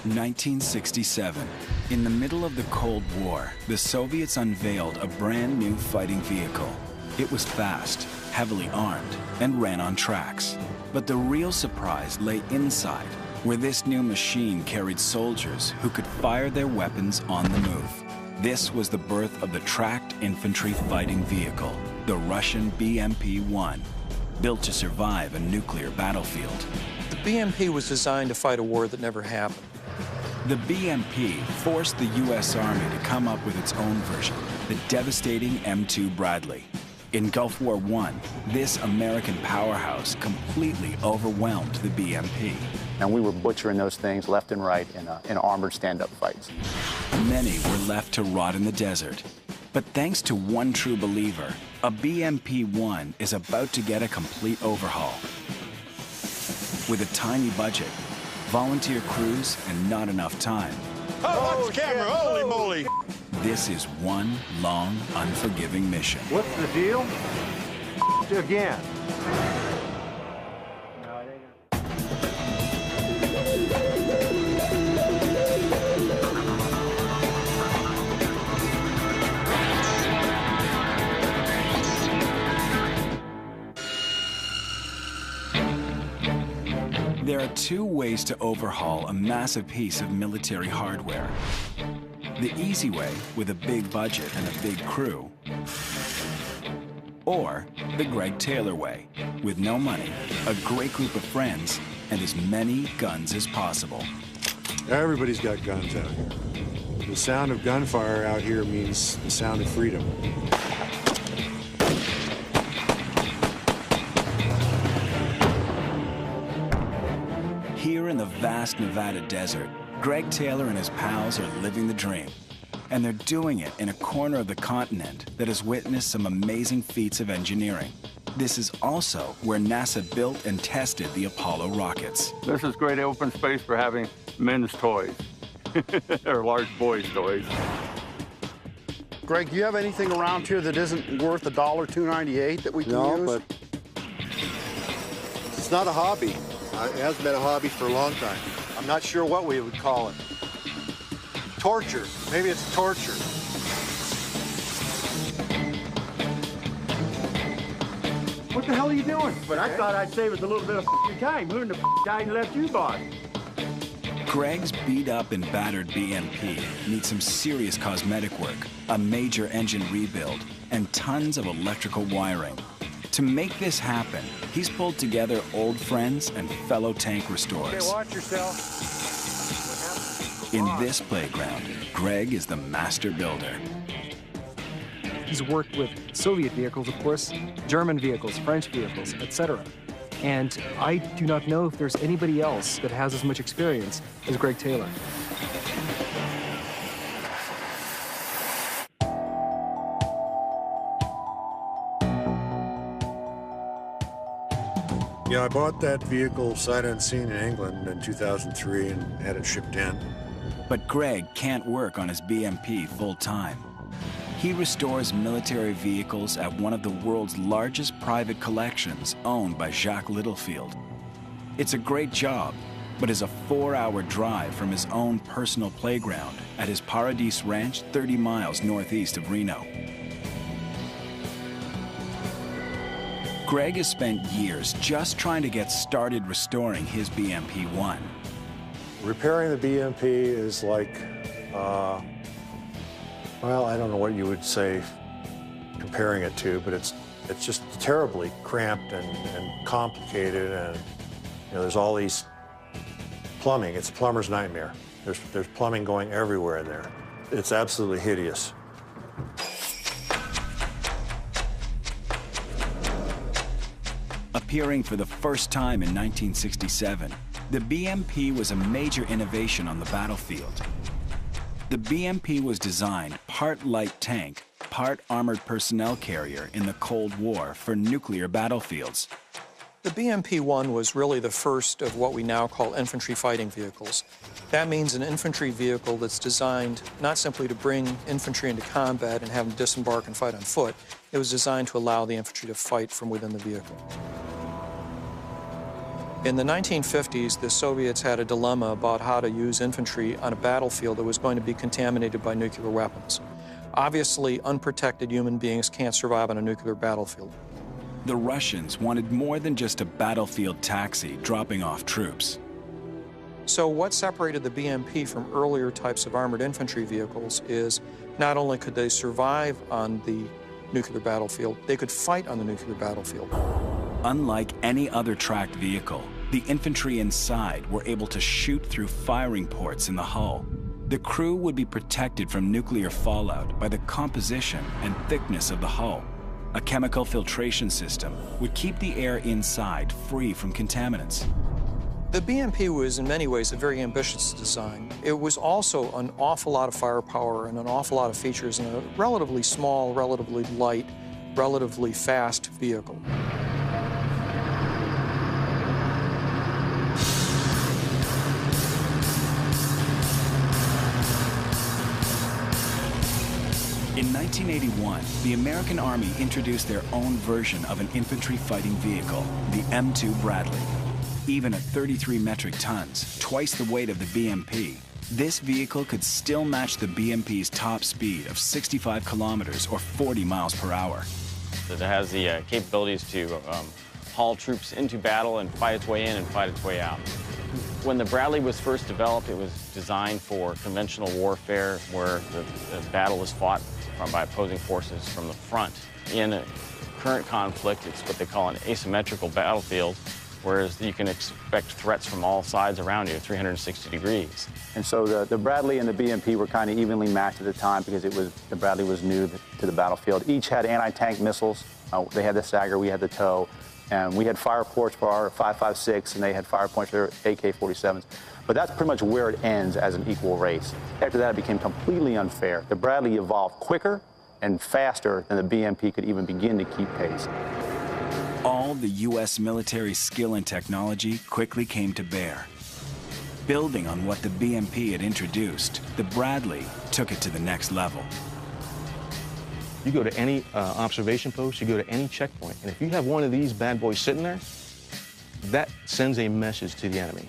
1967. In the middle of the Cold War, the Soviets unveiled a brand new fighting vehicle. It was fast, heavily armed, and ran on tracks. But the real surprise lay inside, where this new machine carried soldiers who could fire their weapons on the move. This was the birth of the tracked infantry fighting vehicle, the Russian BMP-1, built to survive a nuclear battlefield. The BMP was designed to fight a war that never happened. The BMP forced the U.S. Army to come up with its own version, the devastating M2 Bradley. In Gulf War I, this American powerhouse completely overwhelmed the BMP. And we were butchering those things left and right in armored stand-up fights. Many were left to rot in the desert. But thanks to one true believer, a BMP-1 is about to get a complete overhaul. With a tiny budget, volunteer crews, and not enough time. Oh, watch the camera, holy moly! This is one long, unforgiving mission. What's the deal? Again. There are two ways to overhaul a massive piece of military hardware. The easy way, with a big budget and a big crew. Or the Greg Taylor way, with no money, a great group of friends, and as many guns as possible. Everybody's got guns out here. The sound of gunfire out here means the sound of freedom. Here in the vast Nevada desert, Greg Taylor and his pals are living the dream. And they're doing it in a corner of the continent that has witnessed some amazing feats of engineering. This is also where NASA built and tested the Apollo rockets. This is great open space for having men's toys, or large boys' toys. Greg, do you have anything around here that isn't worth $1.298 that we can use? No, but it's not a hobby. It hasn't been a hobby for a long time. I'm not sure what we would call it. Torture. Maybe it's torture. What the hell are you doing? But I thought I'd save us a little bit of your time. Who in the died and left you, boss? Greg's beat up and battered BMP needs some serious cosmetic work, a major engine rebuild, and tons of electrical wiring. To make this happen, he's pulled together old friends and fellow tank restorers. Okay, watch yourself. In this playground, Greg is the master builder. He's worked with Soviet vehicles, of course, German vehicles, French vehicles, etc. And I do not know if there's anybody else that has as much experience as Greg Taylor. Yeah, I bought that vehicle sight unseen in England in 2003 and had it shipped in. But Greg can't work on his BMP full-time. He restores military vehicles at one of the world's largest private collections owned by Jacques Littlefield. It's a great job, but is a 4-hour drive from his own personal playground at his Paradis Ranch 30 miles northeast of Reno. Greg has spent years just trying to get started restoring his BMP-1. Repairing the BMP is like, well, I don't know what you would say comparing it to, but it's just terribly cramped and complicated, and you know, there's all these plumbing. It's a plumber's nightmare. There's plumbing going everywhere in there. It's absolutely hideous. Appearing for the first time in 1967, the BMP was a major innovation on the battlefield. The BMP was designed part light tank, part armored personnel carrier in the Cold War for nuclear battlefields. The BMP-1 was really the first of what we now call infantry fighting vehicles. That means an infantry vehicle that's designed not simply to bring infantry into combat and have them disembark and fight on foot. It was designed to allow the infantry to fight from within the vehicle. In the 1950s, the Soviets had a dilemma about how to use infantry on a battlefield that was going to be contaminated by nuclear weapons. Obviously, unprotected human beings can't survive on a nuclear battlefield. The Russians wanted more than just a battlefield taxi dropping off troops. So what separated the BMP from earlier types of armored infantry vehicles is not only could they survive on the nuclear battlefield, they could fight on the nuclear battlefield. Unlike any other tracked vehicle, the infantry inside were able to shoot through firing ports in the hull. The crew would be protected from nuclear fallout by the composition and thickness of the hull. A chemical filtration system would keep the air inside free from contaminants. The BMP was in many ways a very ambitious design. It was also an awful lot of firepower and an awful lot of features in a relatively small, relatively light, relatively fast vehicle. In 1981, the American Army introduced their own version of an infantry fighting vehicle, the M2 Bradley. Even at 33 metric tons, twice the weight of the BMP, this vehicle could still match the BMP's top speed of 65 kilometers or 40 miles per hour. It has the capabilities to haul troops into battle and fight its way in and fight its way out. When the Bradley was first developed, it was designed for conventional warfare where the battle is fought by opposing forces from the front. In a current conflict, it's what they call an asymmetrical battlefield, whereas you can expect threats from all sides around you, 360 degrees. And so the Bradley and the BMP were kind of evenly matched at the time because the Bradley was new to the battlefield. Each had anti-tank missiles. They had the Sagger, we had the TOW. And we had fire ports for our 5.56, and they had fire points for their AK-47s. But that's pretty much where it ends as an equal race. After that, it became completely unfair. The Bradley evolved quicker and faster than the BMP could even begin to keep pace. All the U.S. military skill and technology quickly came to bear. Building on what the BMP had introduced, the Bradley took it to the next level. You go to any observation post, you go to any checkpoint, and if you have one of these bad boys sitting there, that sends a message to the enemy.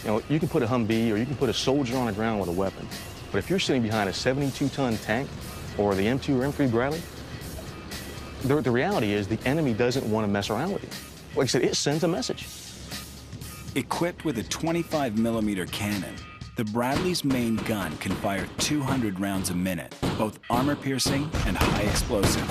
You know, you can put a Humvee or you can put a soldier on the ground with a weapon, but if you're sitting behind a 72-ton tank or the M2 or M3 Bradley, the reality is the enemy doesn't want to mess around with you. Like I said, it sends a message. Equipped with a 25mm cannon, the Bradley's main gun can fire 200 rounds a minute, both armor-piercing and high-explosive.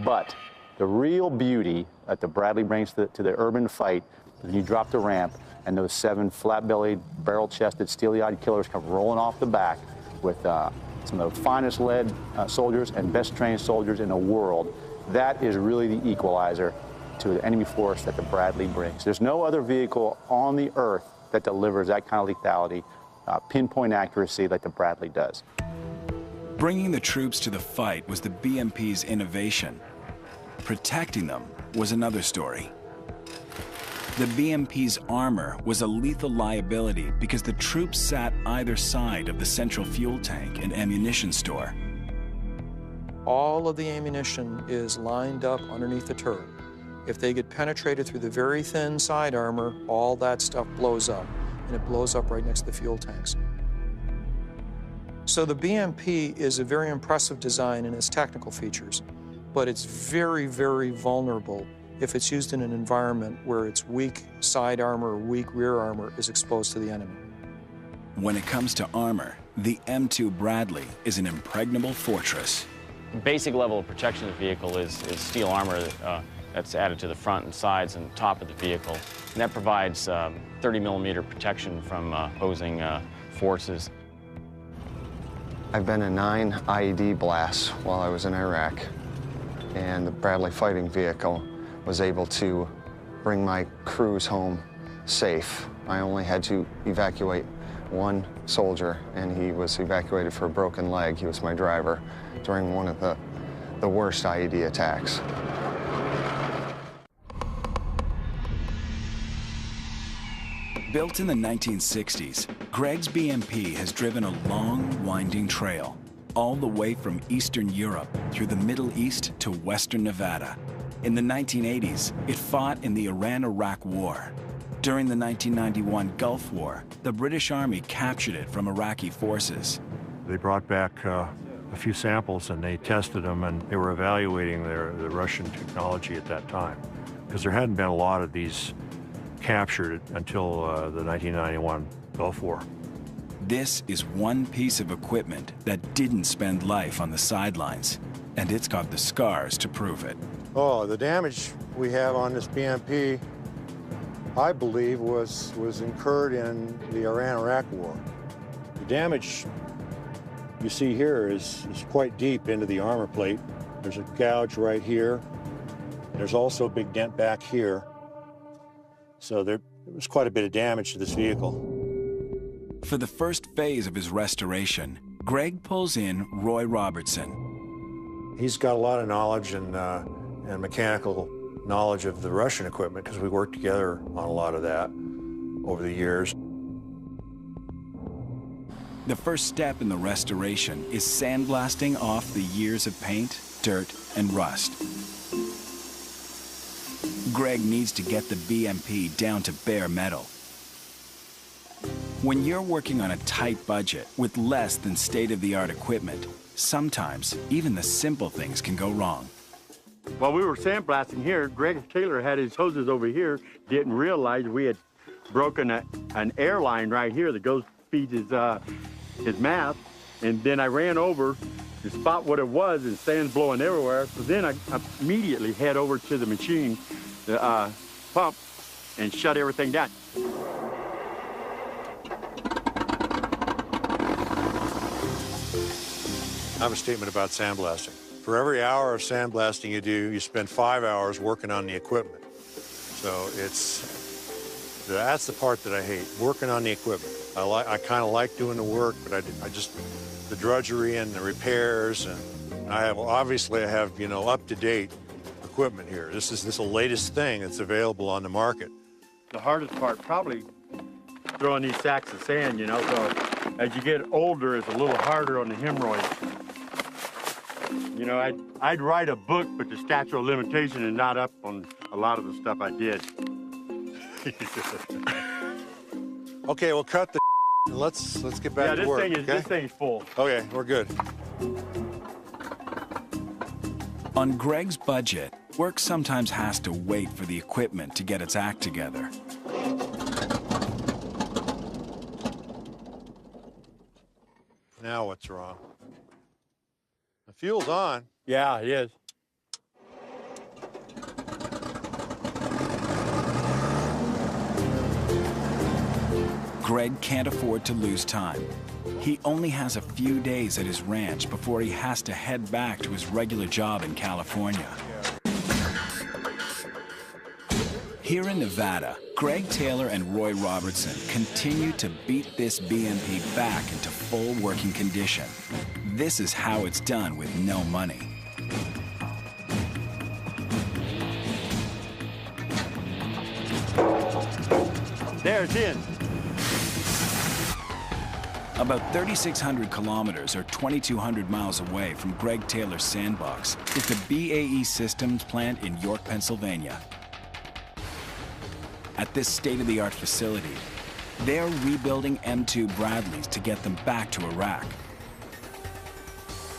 But the real beauty that the Bradley brings to the urban fight is when you drop the ramp and those 7 flat-bellied, barrel-chested, steely-eyed killers come rolling off the back with some of the finest led soldiers and best-trained soldiers in the world. That is really the equalizer to the enemy force that the Bradley brings. There's no other vehicle on the earth that delivers that kind of lethality, pinpoint accuracy like the Bradley does. Bringing the troops to the fight was the BMP's innovation. Protecting them was another story. The BMP's armor was a lethal liability because the troops sat either side of the central fuel tank and ammunition store. All of the ammunition is lined up underneath the turret. If they get penetrated through the very thin side armor, all that stuff blows up, and it blows up right next to the fuel tanks. So the BMP is a very impressive design in its technical features, but it's very, very vulnerable if it's used in an environment where its weak side armor or weak rear armor is exposed to the enemy. When it comes to armor, the M2 Bradley is an impregnable fortress. The basic level of protection of the vehicle is steel armor that's added to the front and sides and top of the vehicle. And that provides 30mm protection from opposing forces. I've been in 9 IED blasts while I was in Iraq, and the Bradley fighting vehicle was able to bring my crews home safe. I only had to evacuate 1 soldier, and he was evacuated for a broken leg. He was my driver during one of the worst IED attacks. Built in the 1960s, Greg's BMP has driven a long, winding trail, all the way from Eastern Europe through the Middle East to Western Nevada. In the 1980s, it fought in the Iran-Iraq War. During the 1991 Gulf War, the British Army captured it from Iraqi forces. They brought back a few samples and they tested them, and they were evaluating the Russian technology at that time, because there hadn't been a lot of these captured until the 1991 Gulf War. This is one piece of equipment that didn't spend life on the sidelines, and it's got the scars to prove it. Oh, the damage we have on this BMP, I believe, was incurred in the Iran-Iraq War. The damage you see here is quite deep into the armor plate. There's a gouge right here. There's also a big dent back here. So there was quite a bit of damage to this vehicle. For the first phase of his restoration, Greg pulls in Roy Robertson. He's got a lot of knowledge and mechanical knowledge of the Russian equipment, because we worked together on a lot of that over the years. The first step in the restoration is sandblasting off the years of paint, dirt, and rust. Greg needs to get the BMP down to bare metal. When you're working on a tight budget with less than state-of-the-art equipment, sometimes even the simple things can go wrong. While we were sandblasting here, Greg Taylor had his hoses over here, didn't realize we had broken an air line right here that feeds his mast, and then I ran over to spot what it was, and sand's blowing everywhere. So then I immediately head over to the machine, the pump, and shut everything down. I have a statement about sandblasting. For every hour of sandblasting you do, you spend 5 hours working on the equipment. So that's the part that I hate, working on the equipment. I kind of like doing the work, but I just, the drudgery and the repairs, and obviously I have, you know, up-to-date equipment here. This is the latest thing that's available on the market. The hardest part, probably throwing these sacks of sand, you know, so as you get older, it's a little harder on the hemorrhoids. You know, I'd write a book, but the statute of limitation is not up on a lot of the stuff I did. Okay, we'll cut the and let's get back to work. This thing is full. Okay, we're good. On Greg's budget, work sometimes has to wait for the equipment to get its act together. Now what's wrong? The fuel's on. Yeah, it is. Greg can't afford to lose time. He only has a few days at his ranch before he has to head back to his regular job in California. Here in Nevada, Greg Taylor and Roy Robertson continue to beat this BMP back into full working condition. This is how it's done with no money. There it's in. About 3,600 kilometers or 2,200 miles away from Greg Taylor's sandbox is the BAE Systems plant in York, Pennsylvania. At this state-of-the-art facility, they're rebuilding M2 Bradleys to get them back to Iraq.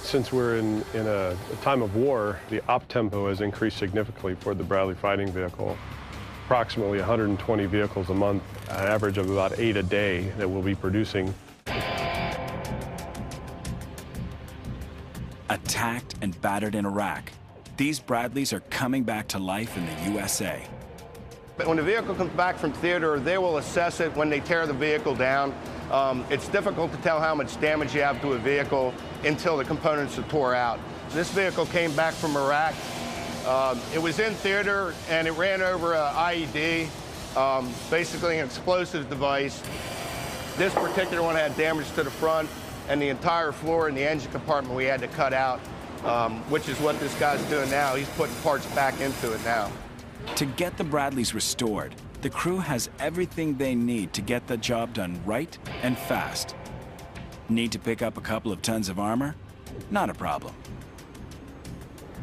Since we're in a time of war, the op tempo has increased significantly for the Bradley fighting vehicle. Approximately 120 vehicles a month, an average of about 8 a day that we'll be producing. Attacked and battered in Iraq, these Bradleys are coming back to life in the USA. But when the vehicle comes back from theater, they will assess it when they tear the vehicle down. It's difficult to tell how much damage you have to a vehicle until the components are tore out. This vehicle came back from Iraq. It was in theater and it ran over an IED, basically an explosive device. This particular one had damage to the front, and the entire floor in the engine compartment we had to cut out, which is what this guy's doing now. He's putting parts back into it now. To get the Bradleys restored, the crew has everything they need to get the job done right and fast. Need to pick up a couple of tons of armor? Not a problem.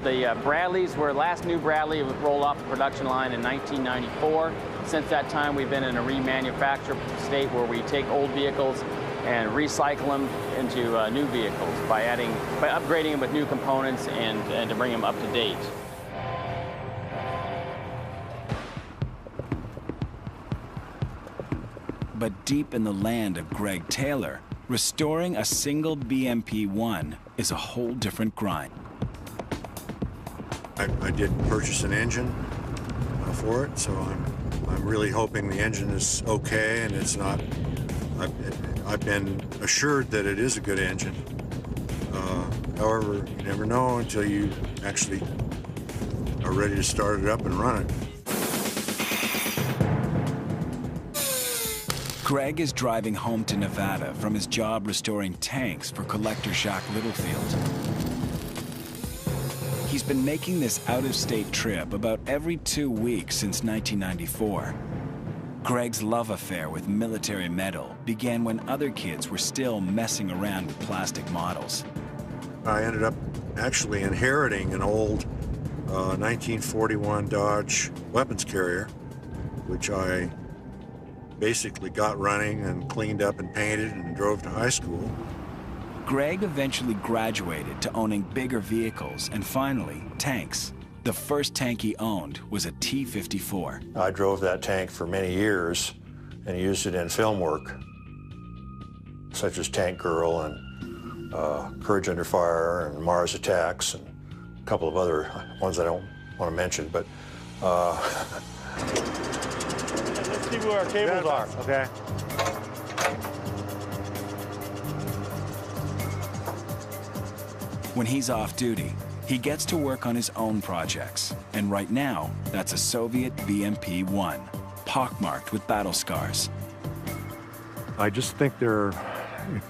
The Bradleys were last new Bradley rolled off the production line in 1994. Since that time, we've been in a remanufacture state where we take old vehicles and recycle them into new vehicles by upgrading them with new components and to bring them up to date. But deep in the land of Greg Taylor, restoring a single BMP-1 is a whole different grind. I did purchase an engine for it, so I'm really hoping the engine is okay and it's not. I've been assured that it is a good engine. However, you never know until you actually are ready to start it up and run it. Greg is driving home to Nevada from his job restoring tanks for collector Jacques Littlefield. He's been making this out-of-state trip about every 2 weeks since 1994. Greg's love affair with military metal began when other kids were still messing around with plastic models. I ended up actually inheriting an old 1941 Dodge weapons carrier, which I basically got running and cleaned up and painted and drove to high school. Greg eventually graduated to owning bigger vehicles and finally, tanks. The first tank he owned was a T-54. I drove that tank for many years and used it in film work, such as Tank Girl and Courage Under Fire and Mars Attacks and a couple of other ones I don't want to mention, but let's see where our cables are. Okay. When he's off duty, he gets to work on his own projects. And right now, that's a Soviet BMP-1, pockmarked with battle scars. I just think they're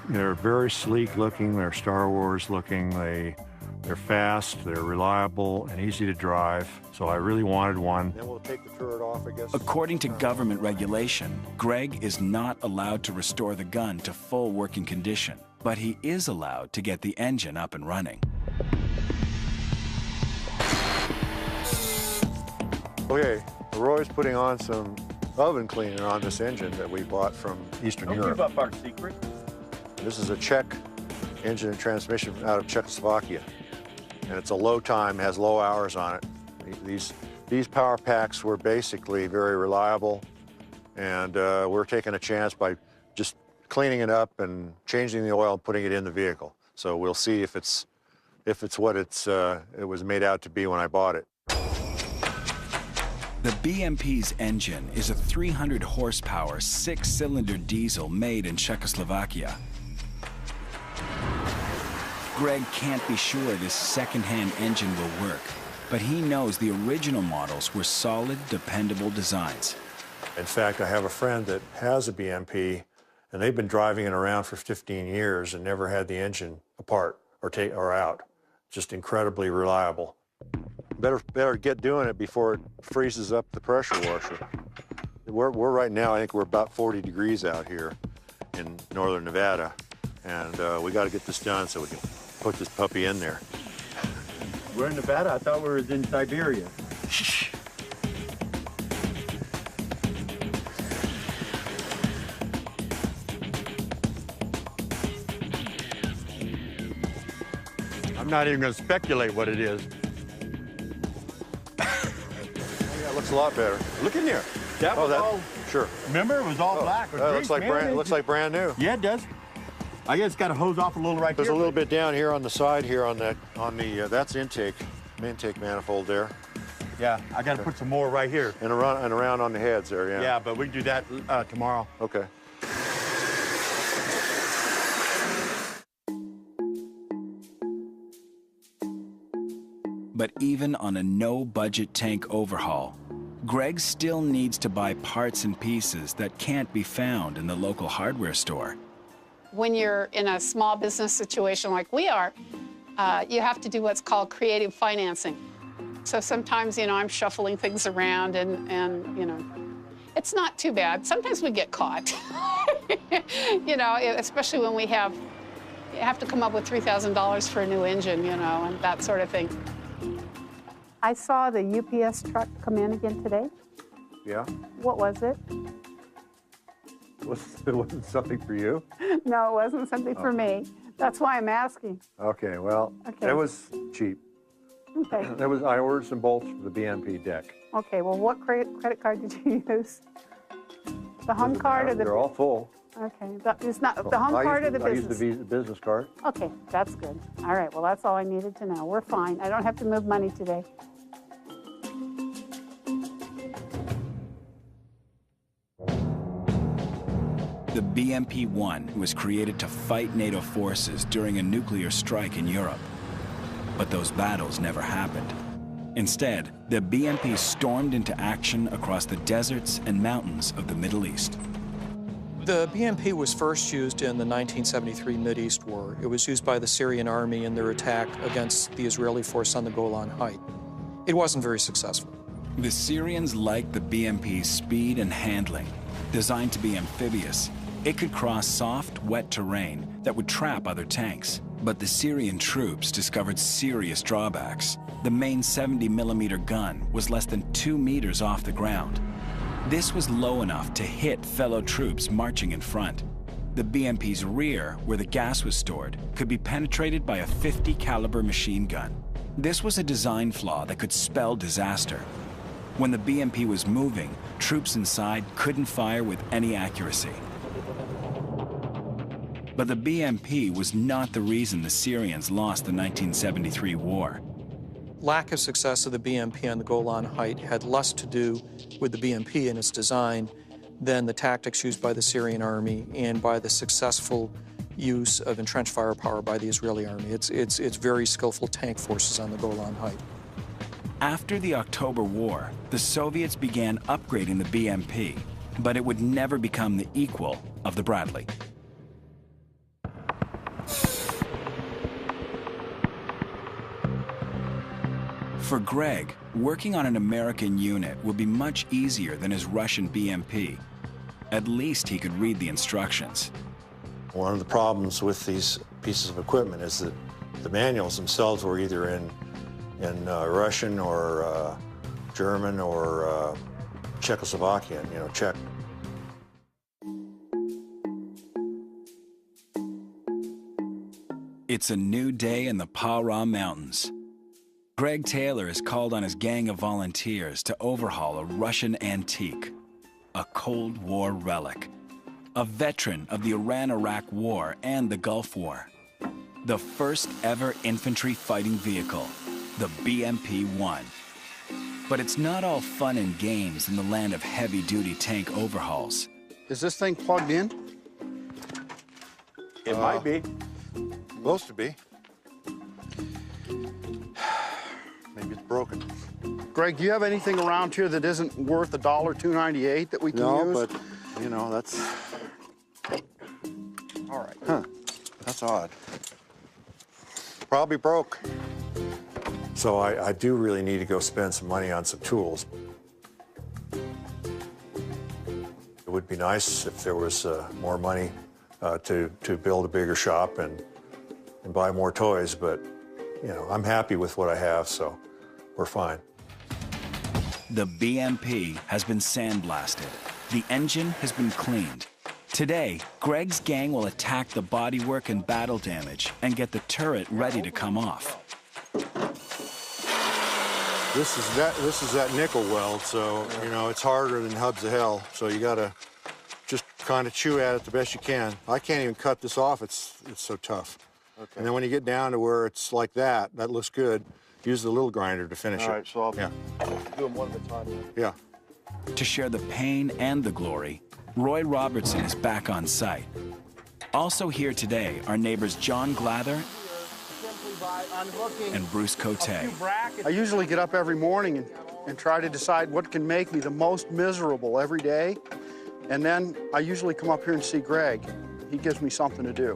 very sleek looking, they're Star Wars looking, they're fast, they're reliable and easy to drive. So I really wanted one. Then we'll take the turret off, I guess. According to government regulation, Greg is not allowed to restore the gun to full working condition, but he is allowed to get the engine up and running. Okay, Roy's putting on some oven cleaner on this engine that we bought from Eastern Europe. Don't give up our secret. This is a Czech engine and transmission out of Czechoslovakia. And it's a low time, has low hours on it. These power packs were basically very reliable, and we're taking a chance by just cleaning it up and changing the oil and putting it in the vehicle. So we'll see if it's what it was made out to be when I bought it. The BMP's engine is a 300 horsepower, 6-cylinder diesel made in Czechoslovakia. Greg can't be sure this second-hand engine will work, but he knows the original models were solid, dependable designs. In fact, I have a friend that has a BMP, and they've been driving it around for 15 years and never had the engine apart or out. Just incredibly reliable. Better get doing it before it freezes up the pressure washer. We're right now, I think we're about 40 degrees out here in northern Nevada, and we got to get this done so we can put this puppy in there. We're in Nevada. I thought we were in Siberia. I'm not even going to speculate what it is. Yeah, it looks a lot better. Look in there. That was all. Sure. Remember, it was all black. That looks like brand new. Yeah, it does. I guess it's got to hose off a little right there. There's a little bit down here on the side here on the that's intake manifold there. Yeah, I got to put some more right here. And around on the heads there, yeah. Yeah, but we can do that tomorrow. Okay. But even on a no-budget tank overhaul, Greg still needs to buy parts and pieces that can't be found in the local hardware store. When you're in a small business situation like we are, you have to do what's called creative financing. So sometimes, I'm shuffling things around and it's not too bad. Sometimes we get caught, especially when you have to come up with $3,000 for a new engine, and that sort of thing. I saw the UPS truck come in again today. Yeah? What was it? It wasn't something for you? No, it wasn't something for me. That's why I'm asking. Okay, well, Okay. it was cheap. Okay. I ordered some bolts for the BMP deck. Okay, well, what credit card did you use? The home card or the... They're all full. Okay, it's not the home card or the business? I used the business card. Okay, that's good. All right, well, that's all I needed to know. We're fine. I don't have to move money today. The BMP-1 was created to fight NATO forces during a nuclear strike in Europe. But those battles never happened. Instead, the BMP stormed into action across the deserts and mountains of the Middle East. The BMP was first used in the 1973 Mideast War. It was used by the Syrian army in their attack against the Israeli force on the Golan Heights. It wasn't very successful. The Syrians liked the BMP's speed and handling. Designed to be amphibious, it could cross soft, wet terrain that would trap other tanks. But the Syrian troops discovered serious drawbacks. The main 70mm gun was less than 2 meters off the ground. This was low enough to hit fellow troops marching in front. The BMP's rear, where the gas was stored, could be penetrated by a .50 caliber machine gun. This was a design flaw that could spell disaster. When the BMP was moving, troops inside couldn't fire with any accuracy. But the BMP was not the reason the Syrians lost the 1973 war. Lack of success of the BMP on the Golan Heights had less to do with the BMP and its design than the tactics used by the Syrian army and by the successful use of entrenched firepower by the Israeli army. It's very skillful tank forces on the Golan Heights. After the October War, the Soviets began upgrading the BMP, but it would never become the equal of the Bradley. For Greg, working on an American unit would be much easier than his Russian BMP. At least he could read the instructions. One of the problems with these pieces of equipment is that the manuals themselves were either in Russian or German or Czechoslovakian, Czech. It's a new day in the Para Mountains. Greg Taylor is called on his gang of volunteers to overhaul a Russian antique, a Cold War relic, a veteran of the Iran-Iraq War and the Gulf War. The first ever infantry fighting vehicle, the BMP-1. But it's not all fun and games in the land of heavy-duty tank overhauls. Is this thing plugged in? It might be. Supposed to be. Maybe it's broken. Greg, do you have anything around here that isn't worth $1.298 that we can use? No, but, that's... All right. Huh. That's odd. Probably broke. So I do really need to go spend some money on some tools. It would be nice if there was more money to build a bigger shop and buy more toys, but, I'm happy with what I have, so we're fine. The BMP has been sandblasted. The engine has been cleaned. Today, Greg's gang will attack the bodywork and battle damage and get the turret ready to come off. This is that nickel weld, so, it's harder than hubs of hell, so you gotta just kind of chew at it the best you can. I can't even cut this off, it's so tough. Okay. And then when you get down to where it's like that looks good, use the little grinder to finish it. All right, so I'll do them one at a time. Yeah. To share the pain and the glory, Roy Robertson is back on site. Also here today are neighbors John Glather and Bruce Cote. I usually get up every morning and try to decide what can make me the most miserable every day. And then I usually come up here and see Greg. He gives me something to do.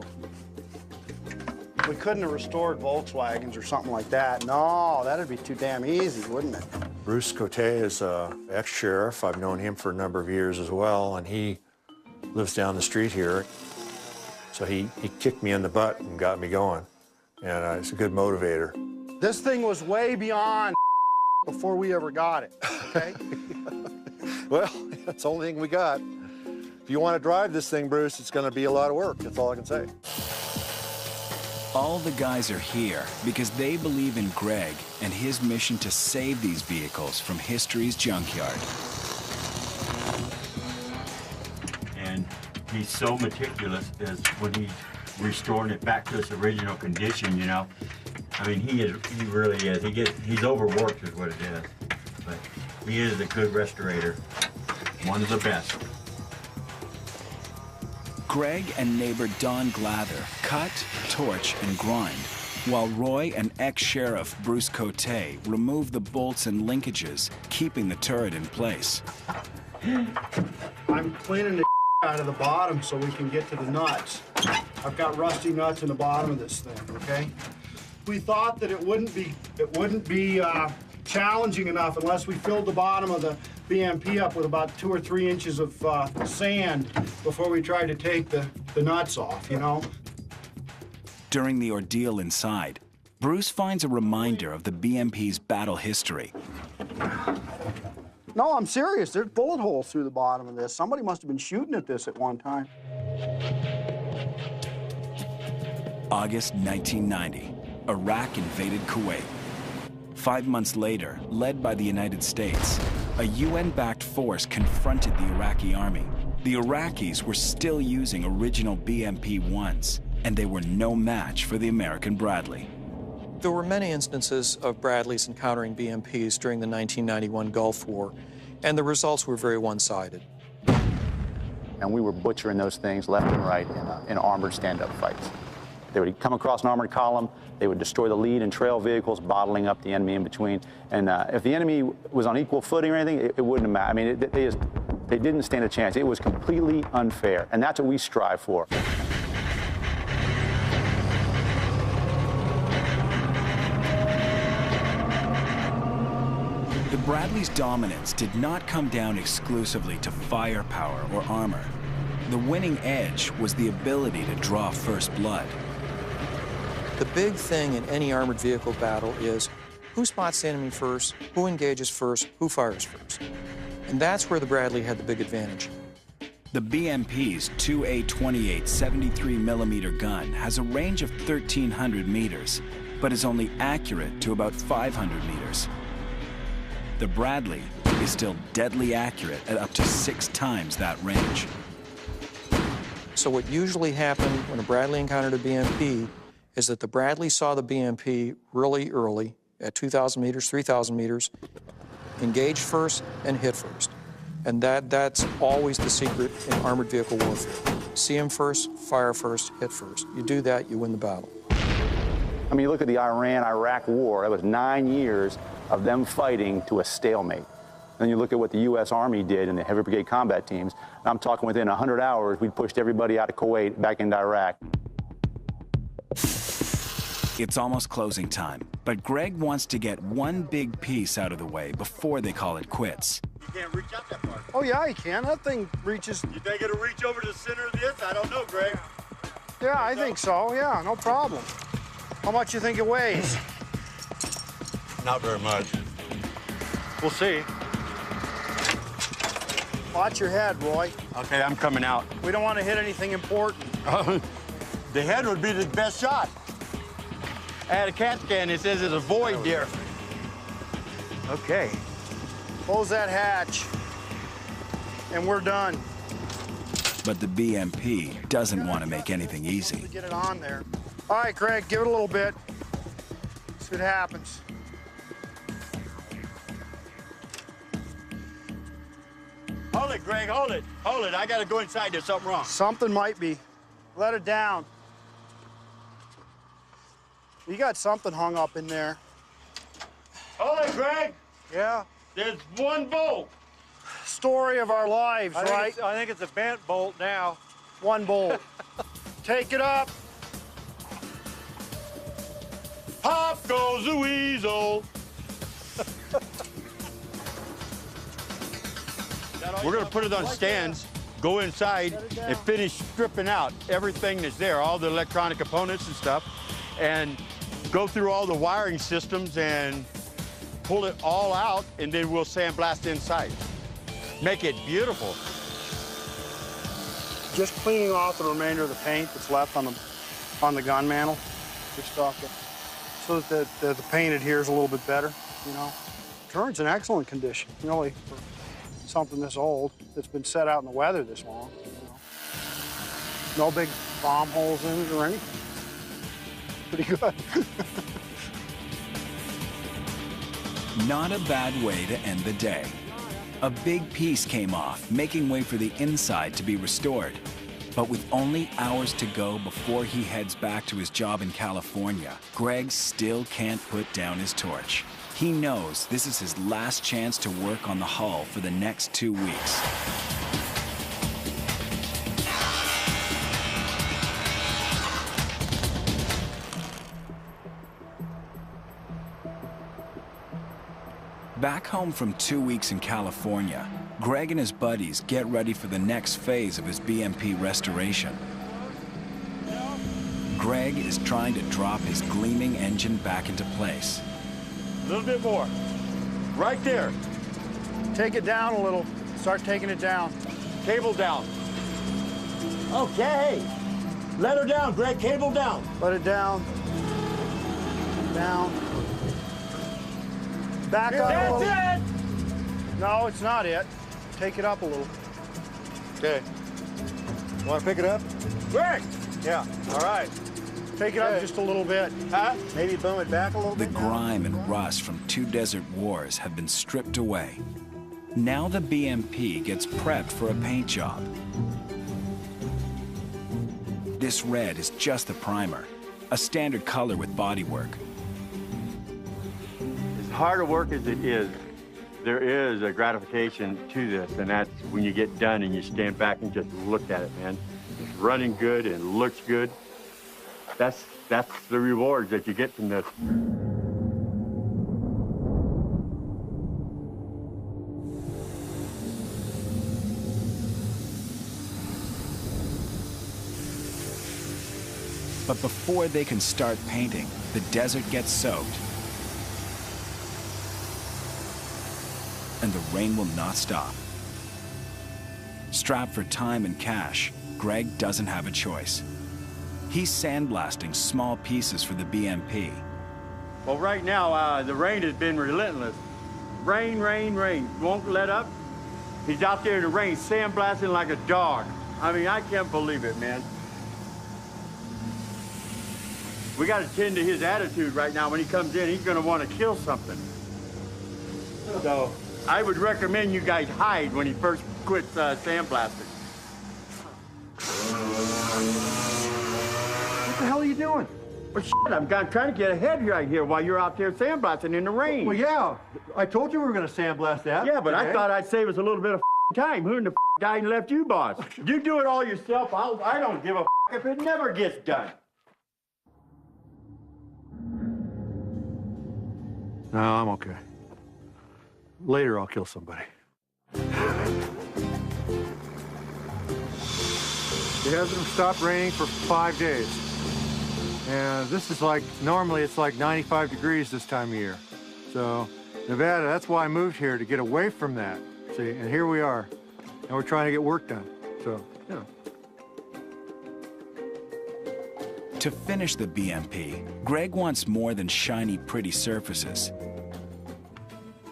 We couldn't have restored Volkswagens or something like that. No, that'd be too damn easy, wouldn't it? Bruce Cote is an ex-sheriff. I've known him for a number of years as well, and he lives down the street here. So he kicked me in the butt and got me going, and it's a good motivator. This thing was way beyond before we ever got it, okay? Well, that's the only thing we got. If you want to drive this thing, Bruce, it's going to be a lot of work. That's all I can say. All the guys are here because they believe in Greg and his mission to save these vehicles from history's junkyard. And he's so meticulous as when he's restoring it back to its original condition, you know. I mean, he really is. He's overworked is what it is. But he is a good restorator. One of the best. Greg and neighbor Don Glather cut, torch, and grind, while Roy and ex-sheriff Bruce Cote remove the bolts and linkages, keeping the turret in place. I'm cleaning the out of the bottom so we can get to the nuts. I've got rusty nuts in the bottom of this thing, okay? We thought that it wouldn't be challenging enough unless we filled the bottom of the BMP up with about 2 or 3 inches of sand before we tried to take the nuts off, you know? During the ordeal inside, Bruce finds a reminder of the BMP's battle history. No, I'm serious. There's bullet holes through the bottom of this. Somebody must have been shooting at this at one time. August 1990, Iraq invaded Kuwait. 5 months later, led by the United States, a UN-backed force confronted the Iraqi army. The Iraqis were still using original BMP-1s, and they were no match for the American Bradley. There were many instances of Bradleys encountering BMPs during the 1991 Gulf War, and the results were very one-sided. And we were butchering those things left and right in armored stand-up fights. They would come across an armored column, they would destroy the lead and trail vehicles, bottling up the enemy in between. And if the enemy was on equal footing or anything, it wouldn't have mattered. I mean, they didn't stand a chance. It was completely unfair, and that's what we strive for. The Bradley's dominance did not come down exclusively to firepower or armor. The winning edge was the ability to draw first blood. The big thing in any armored vehicle battle is who spots the enemy first, who engages first, who fires first. And that's where the Bradley had the big advantage. The BMP's 2A28 73mm gun has a range of 1,300 meters, but is only accurate to about 500 meters. The Bradley is still deadly accurate at up to 6 times that range. So what usually happened when a Bradley encountered a BMP is that the Bradley saw the BMP really early, at 2,000 meters, 3,000 meters, engaged first and hit first. And that's always the secret in armored vehicle warfare. See them first, fire first, hit first. You do that, you win the battle. I mean, you look at the Iran-Iraq war, that was 9 years of them fighting to a stalemate. Then you look at what the U.S. Army did in the heavy brigade combat teams. I'm talking within 100 hours, we pushed everybody out of Kuwait back into Iraq. It's almost closing time, but Greg wants to get one big piece out of the way before they call it quits. You can't reach out that far. Oh, yeah, you can. That thing reaches... You think it'll reach over to the center of this? I don't know, Greg. Yeah, I think so. Yeah, no problem. How much you think it weighs? Not very much. We'll see. Watch your head, Roy. Okay, I'm coming out. We don't want to hit anything important. The head would be the best shot. I had a CAT scan. It says there's a void there. Okay. Close that hatch, and we're done. But the BMP doesn't want to make anything easy. Get it on there. All right, Greg, give it a little bit. See what happens. Hold it, Greg, hold it. Hold it, I gotta go inside, there's something wrong. Something might be. Let it down. You got something hung up in there. Hold it, Greg. Yeah? There's one bolt. Story of our lives, right? I think it's a bent bolt now. One bolt. Take it up. Pop goes the weasel. We're gonna put it on stands, go inside, and finish stripping out everything that's there, all the electronic components and stuff, and go through all the wiring systems and pull it all out, and then we'll sandblast inside. make it beautiful. Just cleaning off the remainder of the paint that's left on the gun mantle, just off so that the paint adheres a little bit better, you know. Turn's in excellent condition, really, for something this old that's been set out in the weather this long. You know. No big bomb holes in it or anything. Pretty good. Not a bad way to end the day. A big piece came off, making way for the inside to be restored. But with only hours to go before he heads back to his job in California, Greg still can't put down his torch. He knows this is his last chance to work on the hull for the next 2 weeks. Back home from 2 weeks in California, Greg and his buddies get ready for the next phase of his BMP restoration. Greg is trying to drop his gleaming engine back into place. A little bit more. Right there. Take it down a little. Start taking it down. Cable down. Okay. Let her down, Greg. Cable down. Let it down. Down. Back up a little. That's it! No, it's not it. Take it up a little. Okay. Want to pick it up? Greg! Yeah. All right. Take it up just a little bit. Huh? Maybe boom it back a little The bit. grime and rust from 2 desert wars have been stripped away. Now the BMP gets prepped for a paint job. This red is just the primer, a standard color with bodywork. As hard a work as it is, there is a gratification to this, and that's when you get done and you stand back and just look at it, man. It's running good and looks good. That's the rewards that you get from this. But before they can start painting, the desert gets soaked. And the rain will not stop. Strapped for time and cash, Greg doesn't have a choice. He's sandblasting small pieces for the BMP. Well, right now, the rain has been relentless. Rain, rain, rain. Won't let up. He's out there in the rain, sandblasting like a dog. I mean, I can't believe it, man. We got to tend to his attitude right now. When he comes in, he's going to want to kill something. So I would recommend you guys hide when he first quits sandblasting. What the hell are you doing? Well, shit, I'm trying to get ahead right here while you're out there sandblasting in the rain. Well, yeah. I told you we were going to sandblast that. Yeah, but today. I thought I'd save us a little bit of time. Who in the died and left you, boss? You do it all yourself. I don't give a if it never gets done. No, I'm okay. Later, I'll kill somebody. It hasn't stopped raining for 5 days. And this is like, normally it's like 95 degrees this time of year. So, Nevada, that's why I moved here, to get away from that. See, and here we are. And we're trying to get work done. So, you know. To finish the BMP, Greg wants more than shiny, pretty surfaces.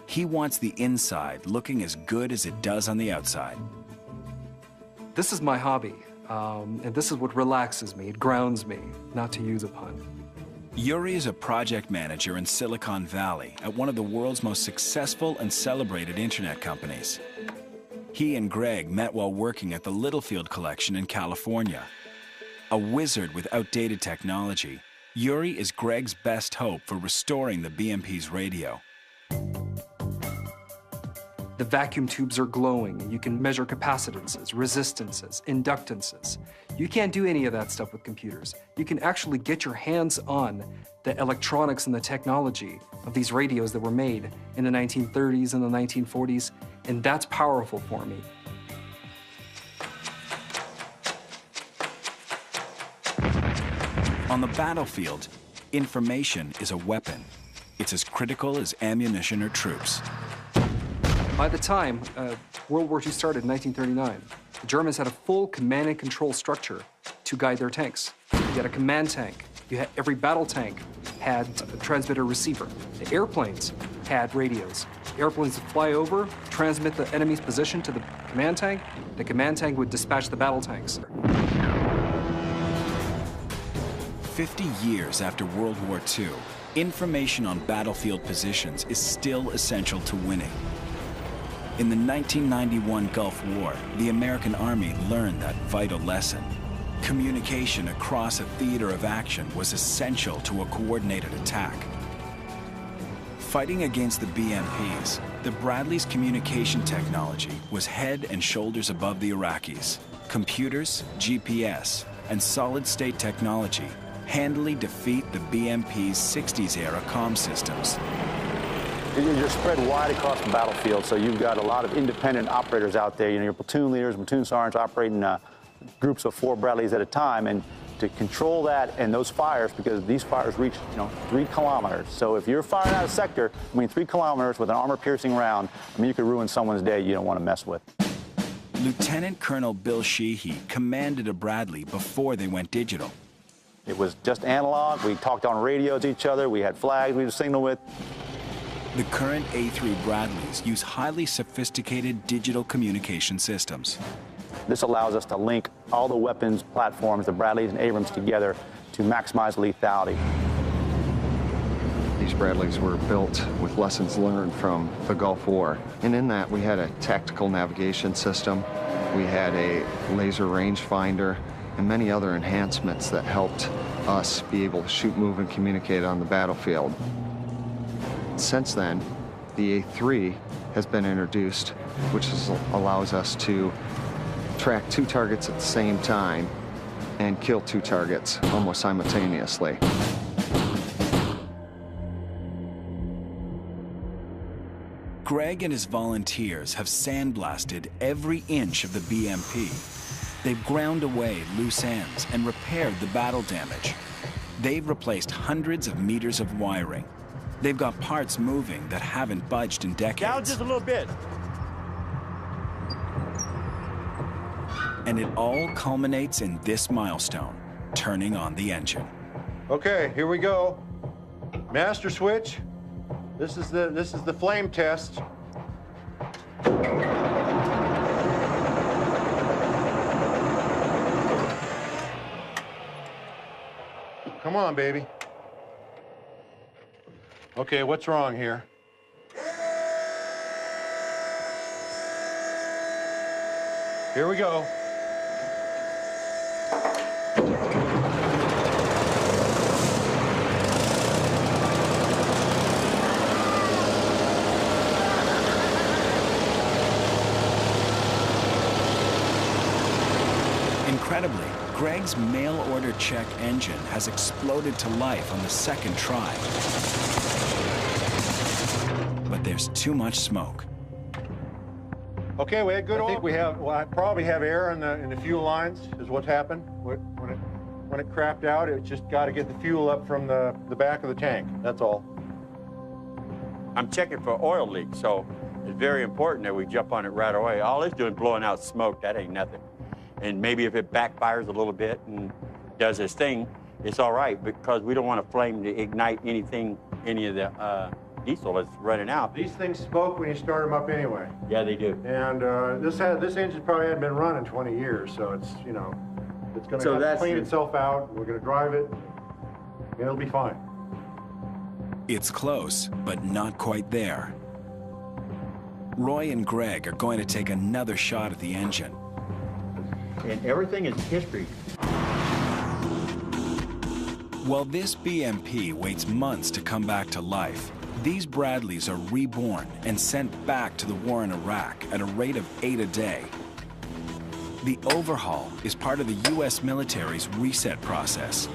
He wants the inside looking as good as it does on the outside. This is my hobby, and this is what relaxes me. It grounds me, not to use a pun. Yuri is a project manager in Silicon Valley at one of the world's most successful and celebrated internet companies. He and Greg met while working at the Littlefield Collection in California. A wizard with outdated technology, Yuri is Greg's best hope for restoring the BMP's radio. The vacuum tubes are glowing, and you can measure capacitances, resistances, inductances. You can't do any of that stuff with computers. You can actually get your hands on the electronics and the technology of these radios that were made in the 1930s and the 1940s, and that's powerful for me. On the battlefield, information is a weapon. It's as critical as ammunition or troops. By the time World War II started in 1939. The Germans had a full command and control structure to guide their tanks. You had a command tank. Every battle tank had a transmitter receiver. The airplanes had radios. Airplanes would fly over, transmit the enemy's position to the command tank. The command tank would dispatch the battle tanks. 50 years after World War II, information on battlefield positions is still essential to winning. In the 1991 Gulf War, the American Army learned that vital lesson. Communication across a theater of action was essential to a coordinated attack. Fighting against the BMPs, the Bradley's communication technology was head and shoulders above the Iraqis. Computers, GPS, and solid-state technology handily defeat the BMP's 60s-era comm systems. You're spread wide across the battlefield, so you've got a lot of independent operators out there. You know, your platoon leaders, platoon sergeants operating groups of 4 Bradleys at a time, and to control that and those fires, because these fires reach, 3 kilometers. So if you're firing out a sector, 3 kilometers with an armor-piercing round, you could ruin someone's day you don't want to mess with. Lieutenant Colonel Bill Sheehy commanded a Bradley before they went digital. It was just analog. We talked on radio to each other. We had flags we would signal with. The current A3 Bradleys use highly sophisticated digital communication systems. This allows us to link all the weapons platforms, the Bradleys and Abrams, together to maximize lethality. These Bradleys were built with lessons learned from the Gulf War. And in that, we had a tactical navigation system, we had a laser rangefinder, and many other enhancements that helped us be able to shoot, move, and communicate on the battlefield. Since then, the A3 has been introduced, which allows us to track 2 targets at the same time and kill 2 targets almost simultaneously. Greg and his volunteers have sandblasted every inch of the BMP. They've ground away loose ends and repaired the battle damage. They've replaced hundreds of meters of wiring. They've got parts moving that haven't budged in decades. Down just a little bit. And it all culminates in this milestone, turning on the engine. Okay, here we go. Master switch. This is the flame test. Come on, baby. Okay, what's wrong here? Here we go. Incredibly, Greg's mail-order check engine has exploded to life on the second try. But there's too much smoke. Okay, we had good. I think we have. Well, I probably have air in the fuel lines. Is what's happened. When it crapped out, it just got to get the fuel up from the back of the tank. That's all. I'm checking for oil leaks, so it's very important that we jump on it right away. All it's doing is blowing out smoke. That ain't nothing. And maybe if it backfires a little bit and does its thing, it's all right, because we don't want a flame to ignite anything, any of the diesel that's running out. These things smoke when you start them up anyway. Yeah, they do. And this engine probably hadn't been running 20 years, so it's it's going to clean itself out. We're going to drive it. And it'll be fine. It's close, but not quite there. Roy and Greg are going to take another shot at the engine. And everything is history. While this BMP waits months to come back to life, these Bradleys are reborn and sent back to the war in Iraq at a rate of 8 a day. The overhaul is part of the U.S. military's reset process.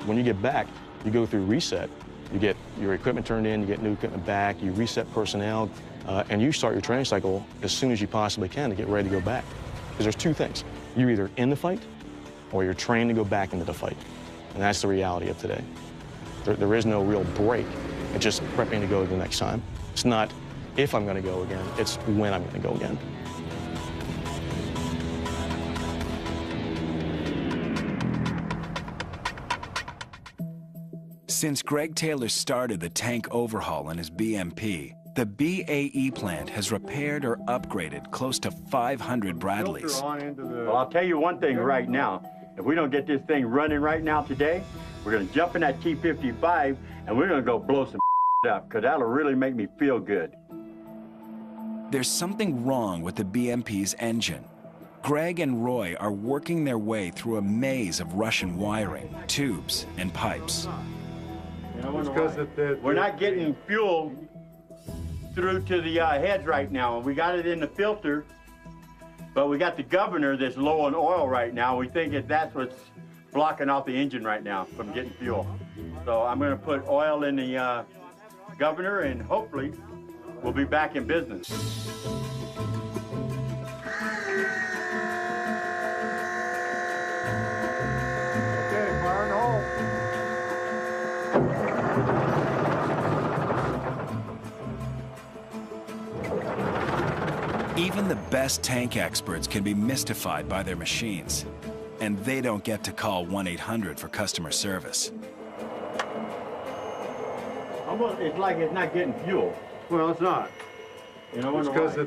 When you get back, you go through reset. You get your equipment turned in, you get new equipment back, you reset personnel, and you start your training cycle as soon as you possibly can to get ready to go back. Because there's 2 things. You're either in the fight or you're trained to go back into the fight. And that's the reality of today. There is no real break. It's just prepping to go the next time. It's not if I'm going to go again, it's when I'm going to go again. Since Greg Taylor started the tank overhaul on his BMP, the BAE plant has repaired or upgraded close to 500 Bradleys. Well, I'll tell you one thing right now. If we don't get this thing running right now today, we're going to jump in that T-55 and we're going to go blow some up, because that'll really make me feel good. There's something wrong with the BMP's engine. Greg and Roy are working their way through a maze of Russian wiring, tubes, and pipes. We're not getting fuel through to the heads right now. We got it in the filter, but we got the governor that's low on oil right now. We think that's what's blocking off the engine right now from getting fuel. So I'm going to put oil in the governor, and hopefully we'll be back in business. Okay, fire in the hole. Even the best tank experts can be mystified by their machines, and they don't get to call 1-800 for customer service. Almost, it's like it's not getting fuel. Well, it's not. You know, it's because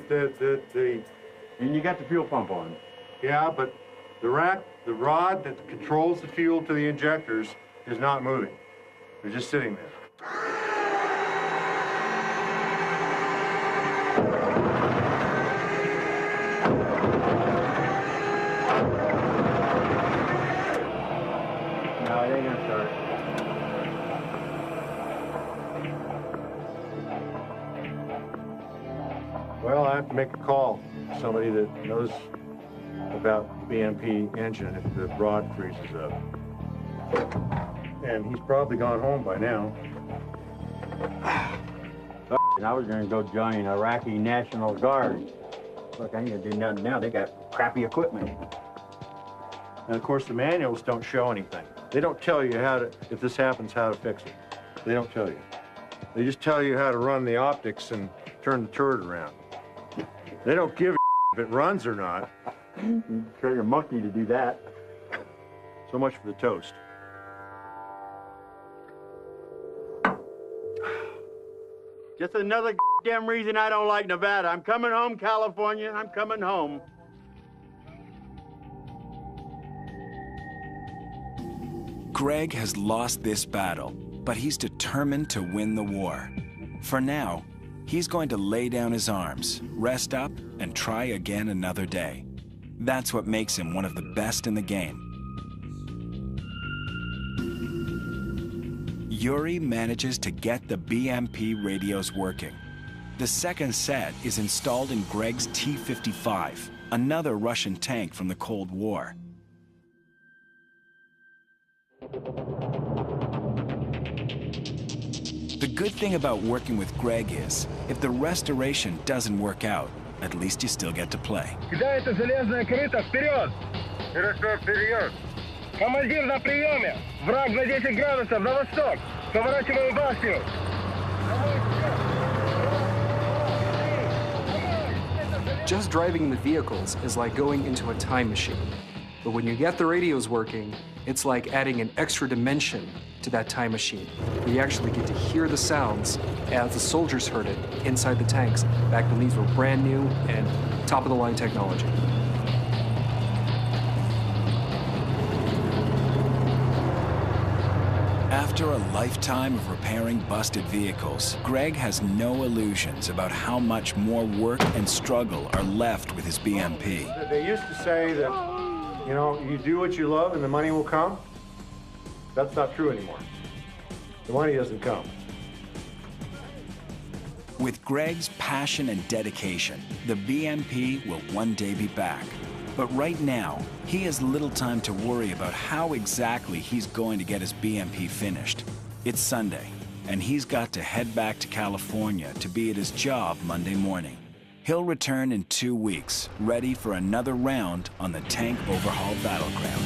and you got the fuel pump on. Yeah, but the rod that controls the fuel to the injectors is not moving. They're just sitting there. No, it ain't gonna start. Well, I have to make a call to somebody that knows about the BMP engine if the rod freezes up. And he's probably gone home by now. And I was gonna go join Iraqi National Guard. Look, I ain't gonna do nothing now. They got crappy equipment. And of course, the manuals don't show anything. They don't tell you how to, if this happens, how to fix it. They don't tell you. They just tell you how to run the optics and turn the turret around. They don't give a if it runs or not. You train your monkey to do that. So much for the toast. Just another damn reason I don't like Nevada. I'm coming home, California. I'm coming home. Greg has lost this battle, but he's determined to win the war. For now, he's going to lay down his arms, rest up, and try again another day. That's what makes him one of the best in the game. Yuri manages to get the BMP radios working. The second set is installed in Greg's T-55, another Russian tank from the Cold War. The good thing about working with Greg is, if the restoration doesn't work out, at least you still get to play. Кидается железная крыса, вперед! Хорошо, вперед! Командир на приеме! Враг на 10 градусов, на восток! Поворачиваем башню! Just driving the vehicles is like going into a time machine. But when you get the radios working, it's like adding an extra dimension to that time machine. We actually get to hear the sounds as the soldiers heard it inside the tanks back when these were brand new and top-of-the-line technology. After a lifetime of repairing busted vehicles, Greg has no illusions about how much more work and struggle are left with his BMP. They used to say that, you know, you do what you love and the money will come. That's not true anymore. The money doesn't come. With Greg's passion and dedication, the BMP will one day be back. But right now, he has little time to worry about how exactly he's going to get his BMP finished. It's Sunday, and he's got to head back to California to be at his job Monday morning. He'll return in 2 weeks, ready for another round on the tank overhaul battleground.